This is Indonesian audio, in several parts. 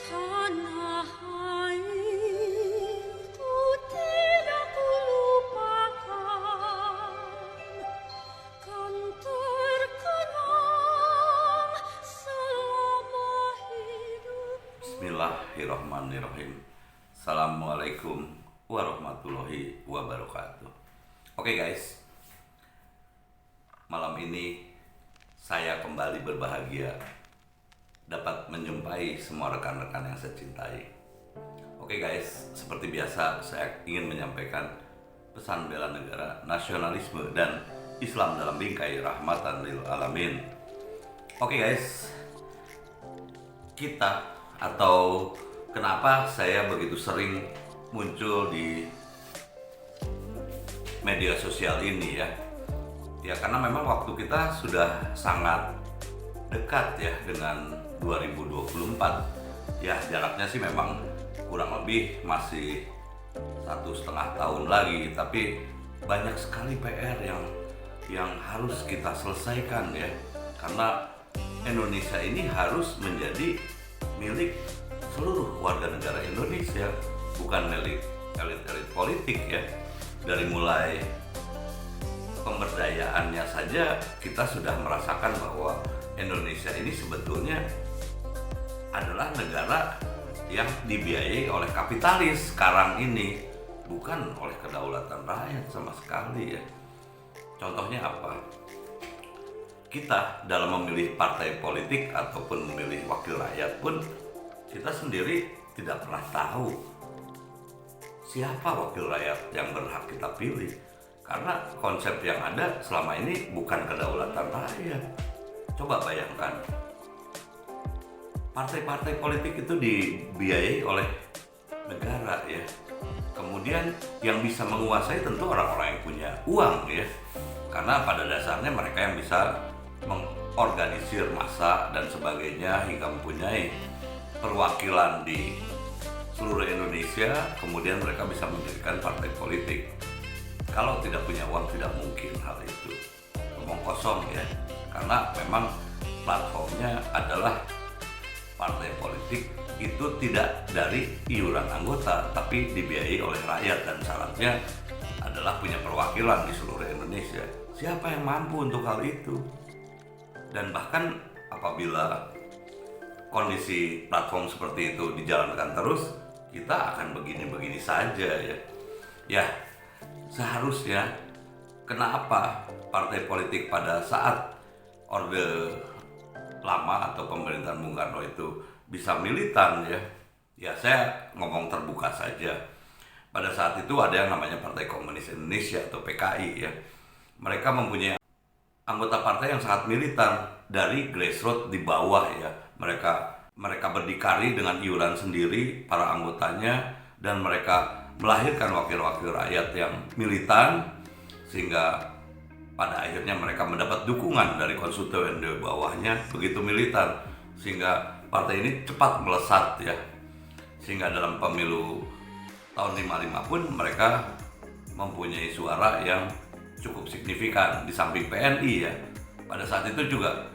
Tanah airku tidak kulupakan, kan terkenang selama hidup. Bismillahirrahmanirrahim. Assalamualaikum warahmatullahi wabarakatuh. Oke guys, malam ini saya kembali berbahagia dapat menjumpai semua rekan-rekan yang saya cintai. Oke guys, seperti biasa saya ingin menyampaikan pesan bela negara, nasionalisme, dan Islam dalam bingkai rahmatan lil alamin. Oke guys, kita atau kenapa saya begitu sering muncul di media sosial ini ya? Ya karena memang waktu kita sudah sangat dekat ya dengan 2024. Ya jaraknya sih memang kurang lebih masih 1,5 tahun lagi, tapi banyak sekali PR yang harus kita selesaikan ya, karena Indonesia ini harus menjadi milik seluruh warga negara Indonesia, bukan milik elit-elit politik ya. Dari mulai pemberdayaannya saja kita sudah merasakan bahwa Indonesia ini sebetulnya adalah negara yang dibiayai oleh kapitalis sekarang ini, bukan oleh kedaulatan rakyat sama sekali ya. Contohnya apa? Kita dalam memilih partai politik ataupun memilih wakil rakyat pun kita sendiri tidak pernah tahu siapa wakil rakyat yang berhak kita pilih, karena konsep yang ada selama ini bukan kedaulatan rakyat. Coba bayangkan, partai-partai politik itu dibiayai oleh negara ya. Kemudian yang bisa menguasai tentu orang-orang yang punya uang ya, karena pada dasarnya mereka yang bisa mengorganisir massa dan sebagainya hingga mempunyai perwakilan di seluruh Indonesia. Kemudian mereka bisa mendirikan partai politik. Kalau tidak punya uang tidak mungkin hal itu, ngomong kosong ya, karena memang platformnya adalah partai politik itu tidak dari iuran anggota, tapi dibiayai oleh rakyat, dan syaratnya adalah punya perwakilan di seluruh Indonesia. Siapa yang mampu untuk hal itu? Dan bahkan apabila kondisi platform seperti itu dijalankan terus, kita akan begini-begini saja ya. Ya, seharusnya kenapa partai politik pada saat Orde Lama atau pemerintahan Bung Karno itu bisa militan ya? Ya saya ngomong terbuka saja. Pada saat itu ada yang namanya Partai Komunis Indonesia atau PKI ya. Mereka mempunyai anggota partai yang sangat militan dari grassroots di bawah ya. Mereka berdikari dengan iuran sendiri para anggotanya, dan mereka melahirkan wakil-wakil rakyat yang militan, sehingga pada akhirnya mereka mendapat dukungan dari konstituen di bawahnya begitu militan, sehingga partai ini cepat melesat ya. Sehingga dalam pemilu tahun 55 pun mereka mempunyai suara yang cukup signifikan di samping PNI ya. Pada saat itu juga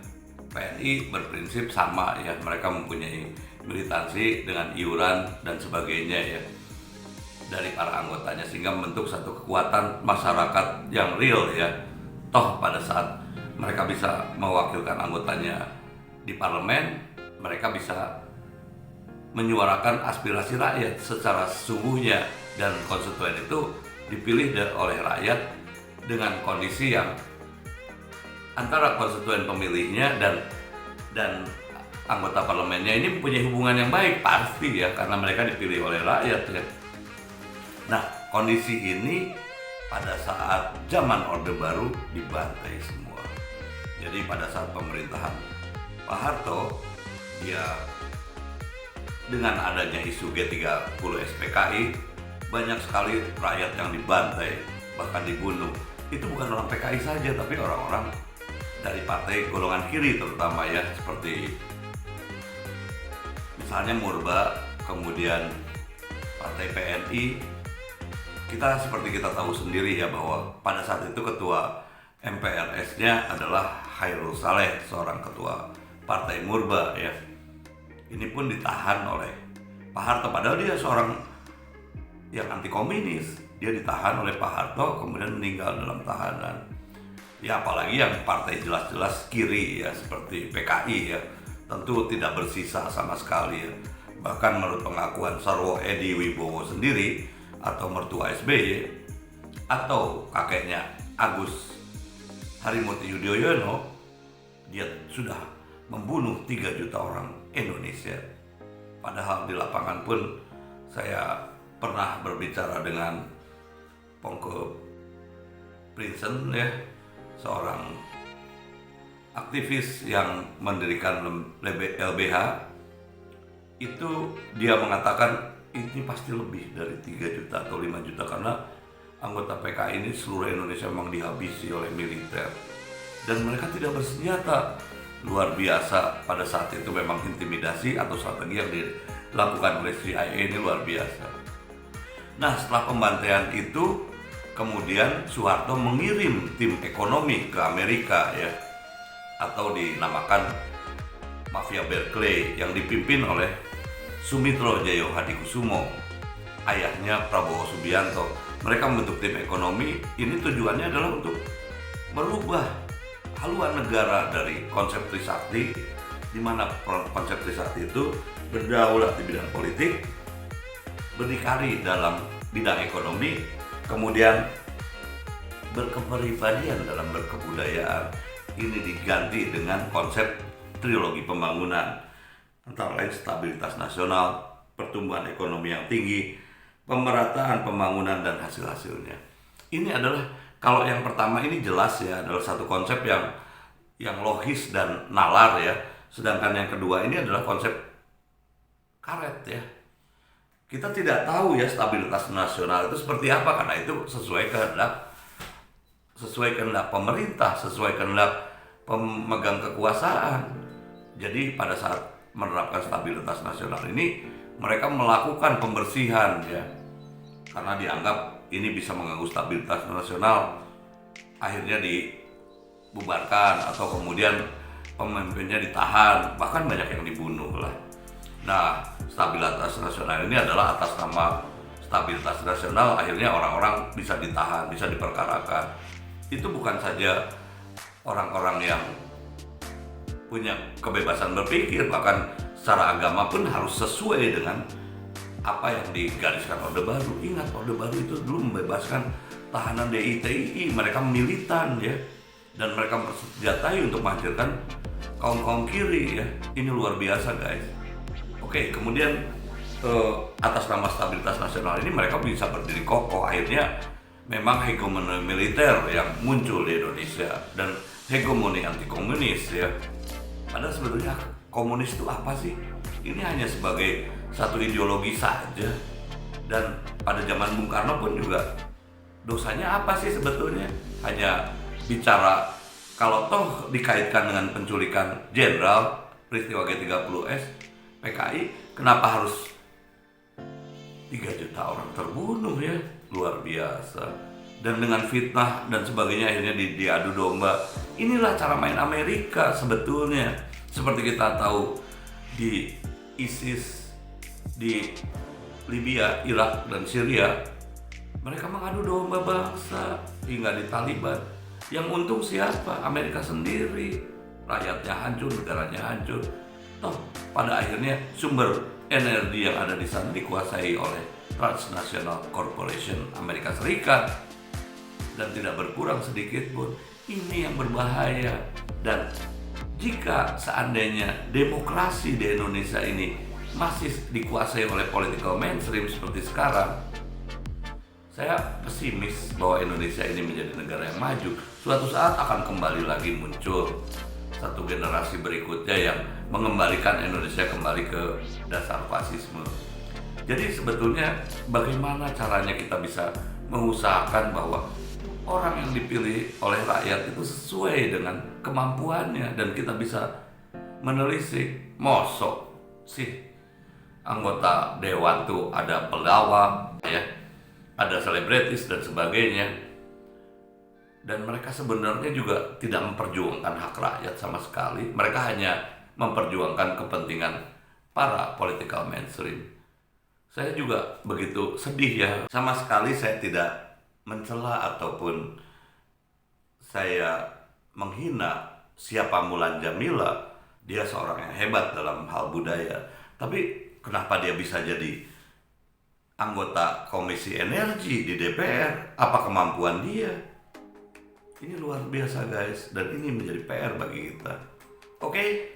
PNI berprinsip sama ya, mereka mempunyai militansi dengan iuran dan sebagainya ya dari para anggotanya, sehingga membentuk satu kekuatan masyarakat yang real ya. Toh pada saat mereka bisa mewakilkan anggotanya di parlemen, mereka bisa menyuarakan aspirasi rakyat secara sesungguhnya, dan konstituen itu dipilih oleh rakyat dengan kondisi yang antara konstituen pemilihnya dan anggota parlemennya ini mempunyai hubungan yang baik, pasti ya, karena mereka dipilih oleh rakyat ya. Nah, kondisi ini pada saat zaman Orde Baru dibantai semua. Jadi pada saat pemerintahan Pak Harto, ya dengan adanya isu G30 SPKI, banyak sekali rakyat yang dibantai, bahkan dibunuh. Itu bukan orang PKI saja, tapi orang-orang dari partai golongan kiri terutama ya, seperti misalnya Murba, kemudian partai PNI. Seperti kita tahu sendiri ya, bahwa pada saat itu ketua MPRS-nya adalah Khairul Saleh, seorang ketua partai Murba ya. ini pun ditahan oleh Pak Harto, padahal dia seorang yang anti komunis. Dia ditahan oleh Pak Harto, kemudian meninggal dalam tahanan. Ya apalagi yang partai jelas-jelas kiri ya, seperti PKI ya, tentu tidak bersisa sama sekali ya. Bahkan menurut pengakuan Sarwo Edi Wibowo sendiri, atau mertua SBY, atau kakeknya Agus Harimurti Yudhoyono, dia sudah membunuh 3 juta orang Indonesia. Padahal di lapangan pun saya pernah berbicara dengan Pongke Prinsen ya, seorang aktivis yang mendirikan LBH. Itu dia mengatakan ini pasti lebih dari 3 juta atau 5 juta, karena anggota PKI ini seluruh Indonesia memang dihabisi oleh militer dan mereka tidak bersenjata. Luar biasa, pada saat itu memang intimidasi atau strategi yang dilakukan oleh CIA ini luar biasa. Nah, setelah pembantaian itu, kemudian Soeharto mengirim tim ekonomi ke Amerika ya, atau dinamakan Mafia Berkeley, yang dipimpin oleh Sumitro Jaya Hadikusumo, ayahnya Prabowo Subianto. Mereka membentuk tim ekonomi ini, tujuannya adalah untuk merubah haluan negara dari konsep Trisakti, di mana konsep Trisakti itu berdaulat di bidang politik, berdikari dalam bidang ekonomi, kemudian berkepribadian dalam berkebudayaan. Ini diganti dengan konsep trilogi pembangunan, antara lain stabilitas nasional, pertumbuhan ekonomi yang tinggi, pemerataan pembangunan dan hasil-hasilnya. Ini adalah, kalau yang pertama ini jelas ya, adalah satu konsep yang logis dan nalar ya. Sedangkan yang kedua ini adalah konsep karet ya. Kita tidak tahu ya stabilitas nasional itu seperti apa, karena itu sesuai kehendak pemerintah, sesuai kehendak pemegang kekuasaan. Jadi pada saat menerapkan stabilitas nasional ini, mereka melakukan pembersihan ya, karena dianggap ini bisa mengganggu stabilitas nasional. Akhirnya dibubarkan atau kemudian pemimpinnya ditahan, bahkan banyak yang dibunuh lah. Nah, stabilitas nasional ini adalah atas nama stabilitas nasional, akhirnya orang-orang bisa ditahan, bisa diperkarakan. Itu bukan saja orang-orang yang punya kebebasan berpikir, bahkan secara agama pun harus sesuai dengan apa yang digariskan Orde Baru. Ingat, Orde Baru itu dulu membebaskan tahanan DITI, mereka militan ya, dan mereka bersenjatai untuk menghancurkan kaum kiri ya. Ini luar biasa guys. Oke, kemudian atas nama stabilitas nasional ini mereka bisa berdiri kokoh. Akhirnya memang hegemoni militer yang muncul di Indonesia dan hegemoni anti komunis ya. Padahal sebetulnya komunis itu apa sih? Ini hanya sebagai satu ideologi saja. Dan pada zaman Bung Karno pun juga, dosanya apa sih sebetulnya? Hanya bicara, kalau toh dikaitkan dengan penculikan jenderal, peristiwa G30S, PKI, kenapa harus 3 juta orang terbunuh ya? Luar biasa. Dan dengan fitnah dan sebagainya akhirnya diadu domba. Inilah cara main Amerika sebetulnya. Seperti kita tahu di ISIS, di Libya, Irak, dan Syria, mereka mengadu domba bangsa. Hingga di Taliban, yang untung siapa? Amerika sendiri. Rakyatnya hancur, negaranya hancur. Toh pada akhirnya sumber energi yang ada di sana dikuasai oleh Transnational Corporation Amerika Serikat, dan tidak berkurang sedikit pun. Ini yang berbahaya. Dan jika seandainya demokrasi di Indonesia ini masih dikuasai oleh political mainstream seperti sekarang, saya pesimis bahwa Indonesia ini menjadi negara yang maju. Suatu saat akan kembali lagi muncul satu generasi berikutnya yang mengembalikan Indonesia kembali ke dasar fasisme. Jadi sebetulnya bagaimana caranya kita bisa mengusahakan bahwa orang yang dipilih oleh rakyat itu sesuai dengan kemampuannya, dan kita bisa menelisik. Mosok sih anggota dewan tuh ada pelawak ya, ada selebritis dan sebagainya, dan mereka sebenarnya juga tidak memperjuangkan hak rakyat sama sekali. Mereka hanya memperjuangkan kepentingan para political mainstream. Saya juga begitu sedih ya. Sama sekali saya tidak mencela ataupun saya menghina siapa Mulan Jamila. Dia seorang yang hebat dalam hal budaya. Tapi kenapa dia bisa jadi anggota Komisi Energi di DPR? Apa kemampuan dia? Ini luar biasa guys. Dan ini menjadi PR bagi kita. Oke?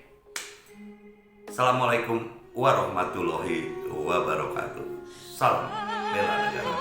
Assalamualaikum warahmatullahi wabarakatuh. Salam bela negara.